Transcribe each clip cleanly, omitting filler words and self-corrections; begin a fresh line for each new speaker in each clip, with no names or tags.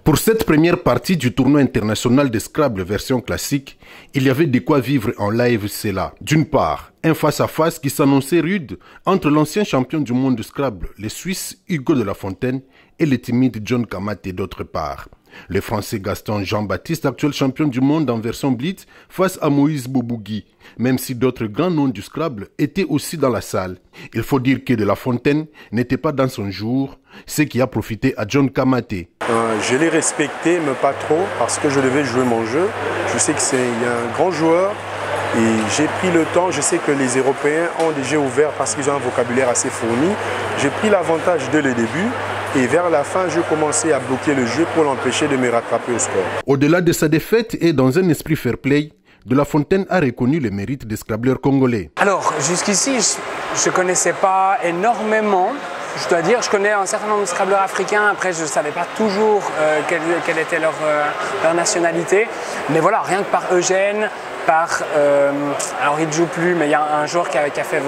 Pour cette première partie du tournoi international de Scrabble version classique, il y avait de quoi vivre en live, c'est là. D'une part, un face-à-face qui s'annonçait rude entre l'ancien champion du monde de Scrabble, le Suisse Hugo de la Fontaine, et le timide John Kamaté d'autre part. Le Français Gaston Jean-Baptiste, actuel champion du monde en version Blitz, face à Moïse Bobougui, même si d'autres grands noms du Scrabble étaient aussi dans la salle. Il faut dire que de la Fontaine n'était pas dans son jour, ce qui a profité à John Kamaté.
Je l'ai respecté, mais pas trop, parce que je devais jouer mon jeu. Je sais qu'il est un grand joueur et j'ai pris le temps. Je sais que les Européens ont déjà ouvert parce qu'ils ont un vocabulaire assez fourni. J'ai pris l'avantage dès le début et vers la fin, j'ai commencé à bloquer le jeu pour l'empêcher de me rattraper au score. Au-delà de sa défaite et dans un esprit fair play, De La Fontaine a reconnu le mérite des scrabbleurs congolais.
Alors, jusqu'ici, je ne connaissais pas énormément. Je dois dire, je connais un certain nombre de scrabbleurs africains. Après, je ne savais pas toujours quelle était leur nationalité. Mais voilà, rien que par Eugène, alors il ne joue plus, mais il y a un joueur qui a fait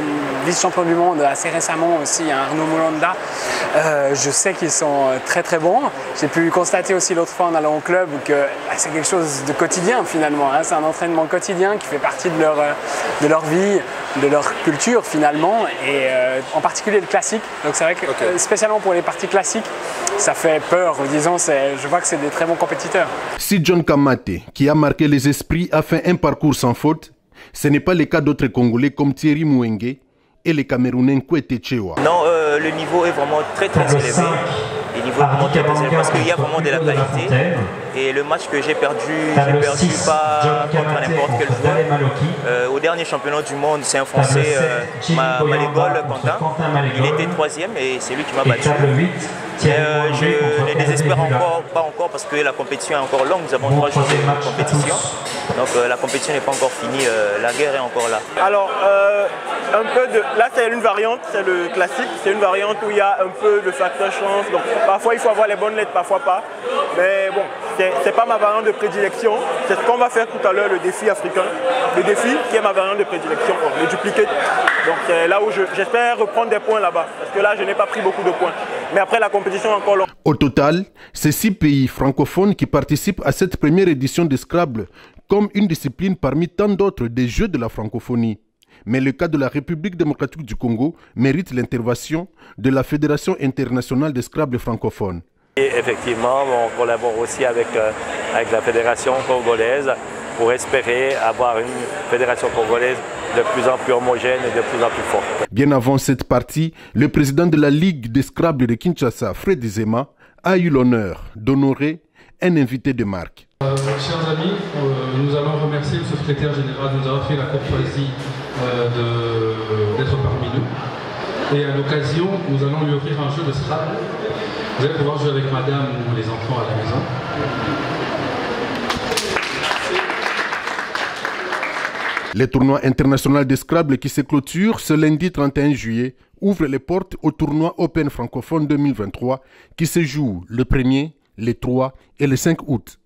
vice-champion du monde assez récemment aussi, Arnaud Moulanda. Je sais qu'ils sont très très bons. J'ai pu constater aussi l'autre fois en allant au club que c'est quelque chose de quotidien finalement. C'est un entraînement quotidien qui fait partie de leur vie, de leur culture finalement, et en particulier le classique. Donc c'est vrai que spécialement pour les parties classiques, ça fait peur. Disons, je vois que c'est des très bons compétiteurs.
Si John Kamaté, qui a marqué les esprits, a fait un parcours sans faute, ce n'est pas le cas d'autres Congolais comme Thierry Mouenge et les Camerounais Nkwete Chewa.
Non, le niveau est vraiment très élevé. Le niveau est vraiment très élevé parce qu'il y a vraiment de la qualité. Et le match que j'ai perdu pas contre n'importe quel joueur. Au dernier championnat du monde, c'est un Français, Malégol Quentin. Il était 3e et c'est lui qui m'a battu. Je ne désespère pas encore parce que la compétition est encore longue. Nous avons 3 jours de compétition. Donc la compétition n'est pas encore finie, la guerre est encore là.
Alors, là c'est une variante, c'est le classique, c'est une variante où il y a un peu de facteur chance. Donc parfois il faut avoir les bonnes lettres, parfois pas. Mais bon, c'est pas ma variante de prédilection. C'est ce qu'on va faire tout à l'heure, le défi africain. Le défi qui est ma variante de prédilection, le dupliqué. Donc c'est là où j'espère reprendre des points là-bas. Parce que là je n'ai pas pris beaucoup de points. Mais après la compétition est encore longue.
Au total, c'est 6 pays francophones qui participent à cette première édition de Scrabble comme une discipline parmi tant d'autres des jeux de la francophonie. Mais le cas de la République démocratique du Congo mérite l'intervention de la Fédération internationale de Scrabble francophone.
Et effectivement, on collabore aussi avec la Fédération congolaise pour espérer avoir une fédération congolaise de plus en plus homogène et de plus en plus forte.
Bien avant cette partie, le président de la Ligue des Scrabble de Kinshasa, Fred Zema, a eu l'honneur d'honorer un invité de marque.
Chers amis, nous allons remercier le secrétaire général de nous avoir fait la courtoisie d'être parmi nous. Et à l'occasion, nous allons lui offrir un jeu de Scrabble. Vous allez pouvoir jouer avec madame ou les enfants à la maison.
Le tournoi international de Scrabble qui se clôture ce lundi 31 juillet ouvre les portes au tournoi Open francophone 2023 qui se joue le 1er, le 3 et le 5 août.